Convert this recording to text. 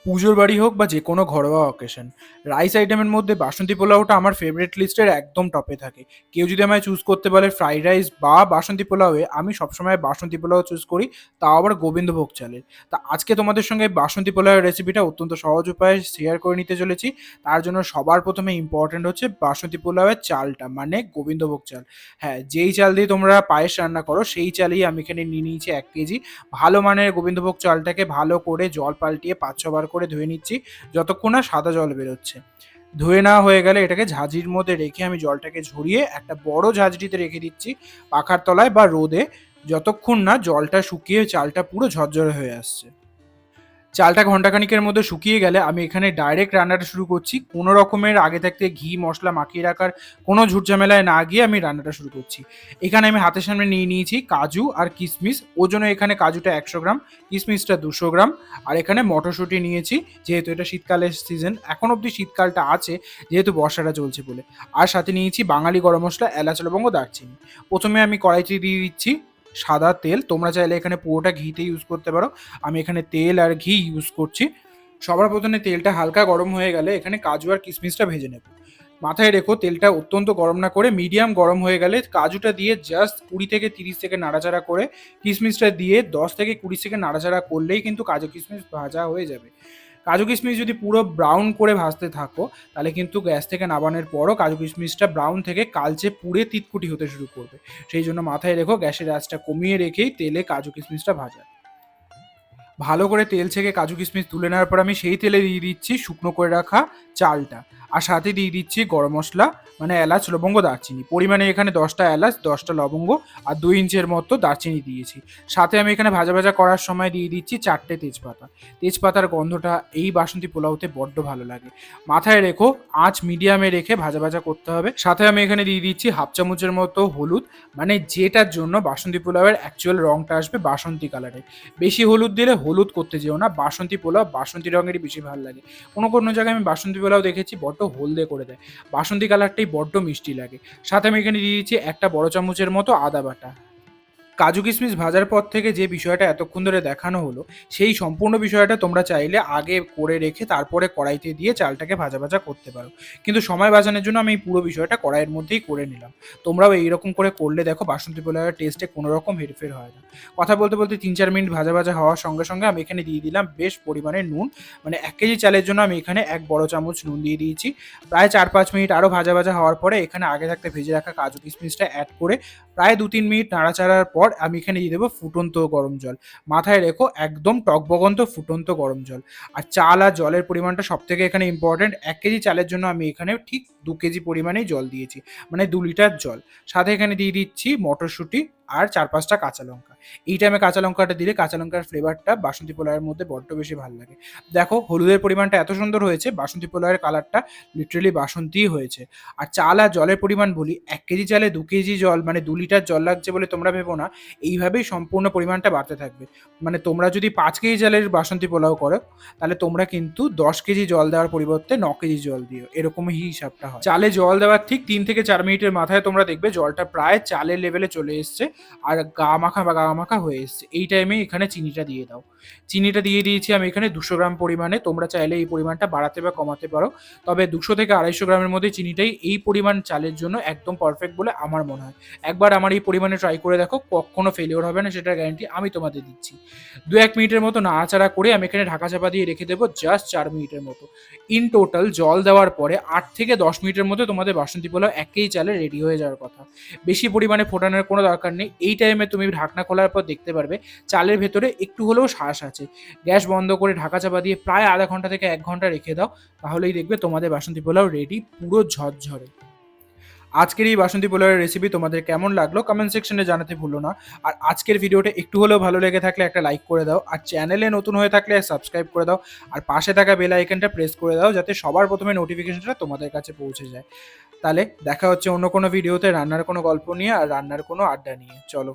পুজোর বাড়ি হোক বা যে কোনো ঘরোয়া অকেশন, রাইস আইটেমের মধ্যে বাসন্তী পোলাওটা আমার ফেভারিট লিস্টের একদম টপে থাকে। কেউ যদি আমায় চুজ করতে বলে ফ্রাইড রাইস বা বাসন্তী পোলাওয়ে, আমি সবসময় বাসন্তী পোলাও চুজ করি, তাও আবার গোবিন্দভোগ চালের। তা আজকে তোমাদের সঙ্গে বাসন্তী পোলাওয়ের রেসিপিটা অত্যন্ত সহজ উপায়ে শেয়ার করে নিতে চলেছি। তার জন্য সবার প্রথমে ইম্পর্টেন্ট হচ্ছে বাসন্তী পোলাওয়ের চালটা, মানে গোবিন্দভোগ চাল। হ্যাঁ, যেই চাল দিয়ে তোমরা পায়েস রান্না করো সেই চালেই আমি এখানে নিয়ে নিয়েছি 1 কেজি। ভালো মানের গোবিন্দভোগ চালটাকে ভালো করে জল পাল্টিয়ে 5-6 বার করে ধুয়ে নিচ্ছি, যতক্ষণ না সাদা জল বেরোচ্ছে। ধুয়ে নেওয়া হয়ে গেলে এটাকে ঝাঁঝরির মধ্যে রেখে আমি জলটাকে ঝরিয়ে একটা বড় ঝাঁঝরিতে রেখে দিচ্ছি, পাখার তলায় বা রোদে, যতক্ষণ না জলটা শুকিয়ে চালটা পুরো ঝরঝরে হয়ে আসছে। চালটা ঘন্টাখানিকের মধ্যে শুকিয়ে গেলে আমি এখানে ডাইরেক্ট রান্নাটা শুরু করছি। কোনো রকমের আগে থাকতে ঘি মশলা মাখিয়ে রাখার কোনো ঝুটঝামেলায় না গিয়ে আমি রান্নাটা শুরু করছি। এখানে আমি হাতের সামনে নিয়ে নিয়েছি কাজু আর কিশমিশ। ওজনে এখানে কাজুটা 100 গ্রাম, কিশমিশটা 200 গ্রাম। আর এখানে মটরশুঁটি নিয়েছি, যেহেতু এটা শীতকালের সিজন, এখন অবধি শীতকালটা আছে যেহেতু বর্ষাটা চলছে বলে। আর সাথে নিয়েছি বাঙালি গরম মশলা, এলাচ, লবঙ্গ, দারচিনি। প্রথমে আমি কড়াইতে দিয়ে দিচ্ছি সাদা তেল। তোমরা চাইলে এখানে পুরোটা ঘিতে ইউজ করতে পারো, আমি এখানে তেল আর ঘি ইউজ করছি। সবার প্রথমে তেলটা হালকা গরম হয়ে গেলে এখানে কাজু আর কিশমিশটা ভেজে নেব। মাথায় রেখো তেলটা অত্যন্ত গরম না করে মিডিয়াম গরম হয়ে গেলে কাজুটা দিয়ে জাস্ট 20 থেকে 30 সেকেন্ড নাড়াচাড়া করে কিশমিশটা দিয়ে 10 থেকে 20 সেকেন্ড নাড়াচাড়া করলেই কিন্তু কাজু কিশমিশ ভাজা হয়ে যাবে। কাজু কিশমিশ যদি পুরো ব্রাউন করে ভাজতে থাকো, তাহলে কিন্তু গ্যাস থেকে নামানোর পরও কাজু কিশমিশটা ব্রাউন থেকে কালচে পুড়ে তিতকুটি হতে শুরু করবে। সেই জন্য মাথায় রেখো গ্যাসের আঁচটা কমিয়ে রেখেই তেলে কাজু কিশমিশটা ভাজা। ভালো করে তেল থেকে কাজু কিশমিশ তুলে নেওয়ার পর আমি সেই তেলে দিয়ে দিচ্ছি শুকনো করে রাখা চালটা, আর সাথে দিয়ে দিচ্ছি গরম মশলা, মানে এলাচ, লবঙ্গ, দারচিনি। পরিমাণে এখানে 10টা এলাচ, 10টা লবঙ্গ আর 2 ইঞ্চের মতো দারচিনি দিয়েছি। সাথে আমি এখানে ভাজা ভাজা করার সময় দিয়ে দিচ্ছি 4টে তেজপাতা। তেজপাতার গন্ধটা এই বাসন্তী পোলাওতে বড্ড ভালো লাগে। মাথায় রেখো আঁচ মিডিয়ামে রেখে ভাজা ভাজা করতে হবে। সাথে আমি এখানে দিয়ে দিচ্ছি হাফ চামচের মতো হলুদ, মানে যেটার জন্য বাসন্তী পোলাওয়ের অ্যাকচুয়াল রংটা আসবে বাসন্তী কালারে। বেশি হলুদ দিলে হলুদ করতে যেও না, বাসন্তী পোলাও বাসন্তী রঙেরই বেশি ভালো লাগে। কোনো কোনো জায়গায় আমি বাসন্তী পোলাও দেখেছি বড্ড হলদে করে দেয়, বাসন্তী কালারটাই বড্ড মিষ্টি লাগে। সাথে আমি এখানে দিয়ে দিচ্ছি একটা বড় চামচের মতো আদা বাটা। কাজু কিশমিশ ভাজার পর থেকে যে বিষয়টা এতক্ষণ ধরে দেখানো হলো, সেই সম্পূর্ণ বিষয়টা তোমরা চাইলে আগে করে রেখে তারপরে কড়াইতে দিয়ে চালটাকে ভাজা ভাজা করতে পারো, কিন্তু সময় বাঁচানোর জন্য আমি এই পুরো বিষয়টা কড়াইয়ের মধ্যেই করে নিলাম। তোমরাও এইরকম করে করলে দেখো বাসন্তী পোলাওয়ের টেস্টে কোনো রকম হেরফের হয় না। কথা বলতে বলতে 3-4 মিনিট ভাজা ভাজা হওয়ার সঙ্গে সঙ্গে আমি এখানে দিয়ে দিলাম বেশ পরিমাণে নুন। মানে 1 কেজি চালের জন্য আমি এখানে 1 বড় চামচ নুন দিয়ে দিয়েছি। প্রায় 4-5 মিনিট আরও ভাজা ভাজা হওয়ার পরে এখানে আগে থাকতে ভেজে রাখা কাজু কিশমিশটা অ্যাড করে প্রায় 2-3 মিনিট নাড়াচাড়ার পর আমি এখানে দিয়ে দেবো ফুটন্ত গরম জল। মাথায় রেখো একদম টকবগন্ত ফুটন্ত গরম জল। আর চাল আর জলের পরিমাণটা সব থেকে এখানে ইম্পর্টেন্ট। 1 কেজি চালের জন্য আমি এখানে ঠিক 2 কেজি পরিমাণেই জল দিয়েছি, মানে 2 লিটার জল। সাথে এখানে দিয়ে দিচ্ছি মটরশুঁটি আর 4-5টা কাঁচা লঙ্কা। এই টাইমে কাঁচা লঙ্কাটা দিলে কাঁচা লঙ্কার ফ্লেভারটা বাসন্তী পোলাওয়ের মধ্যে বড্ড বেশি ভালো লাগে। দেখো হলুদের পরিমাণটা এত সুন্দর হয়েছে, বাসন্তী পোলাওয়ের কালারটা লিটারেলি বাসন্তীই হয়েছে। আর চাল আর জলের পরিমাণ বলি, 1 কেজি চালে 2 কেজি জল, মানে 2 লিটার জল লাগছে বলে তোমরা ভেবো না। এইভাবেই সম্পূর্ণ পরিমাণটা বাড়তে থাকবে। মানে তোমরা যদি 5 কেজি চালের বাসন্তী পোলাও করো, তাহলে তোমরা কিন্তু 10 কেজি জল দেওয়ার পরিবর্তে 9 কেজি জল দিও, এরকমই হিসাবটা হয়। চালে জল দেওয়ার ঠিক 3 থেকে 4 মিনিটের মাথায় তোমরা দেখবে জলটা প্রায় চালের লেভেলে চলে এসছে আর গা মাখা হয়ে এসছে। এই টাইমে এখানে চিনিটা দিয়ে দাও। চিনিটা দিয়ে দিয়েছি আমি এখানে 200 গ্রাম পরিমাণে। তোমরা চাইলে এই পরিমাণটা বাড়াতে বা কমাতে পারো, তবে 200 থেকে 250 গ্রামের মধ্যে চিনিটাই এই পরিমাণ চালের জন্য একদম পারফেক্ট বলে আমার মনে হয়। একবার আমার এই পরিমাণে ট্রাই করে দেখো, কখনো ফেলিওর হবে না, সেটার গ্যারান্টি আমি তোমাদের দিচ্ছি। 2-1 মিনিটের মতো নাড়াচাড়া করে আমি এখানে ঢাকা চাপা দিয়ে রেখে দেবো জাস্ট 4 মিনিটের মতো। ইন টোটাল জল দেওয়ার পরে 8 থেকে 10 মিনিটের মধ্যে তোমাদের বাসন্তী পোলাও 1 কেজি চালে রেডি হয়ে যাওয়ার কথা। বেশি পরিমাণে ফোটানোর কোনো দরকার নেই। এই টাইমে তুমি ঢাকনা খোলার পর দেখতে পারবে চালের ভেতরে একটু হলেও শ্বাস আছে। গ্যাস বন্ধ করে ঢাকা চাপা দিয়ে প্রায় আধা ঘন্টা থেকে 1 ঘন্টা রেখে দাও, তাহলেই দেখবে তোমাদের বাসন্তী পোলাও রেডি, পুরো ঝরঝরে। আজকের এই বাসন্তী পোলাওয়ের রেসিপি তোমাদের কেমন লাগলো কমেন্ট সেকশনে জানাতে ভুলো না। আর আজকের ভিডিওটা একটু হলেও ভালো লেগে থাকলে একটা লাইক করে দাও, আর চ্যানেলে নতুন হয়ে থাকলে সাবস্ক্রাইব করে দাও, আর পাশে থাকা বেল আইকনটা প্রেস করে দাও যাতে সবার প্রথমে নোটিফিকেশনটা তোমাদের কাছে পৌঁছে যায়। তাহলে দেখা হচ্ছে অন্য কোনো ভিডিওতে রান্নার কোনো গল্প নিয়ে আর রান্নার কোনো আড্ডা নিয়ে। চলো।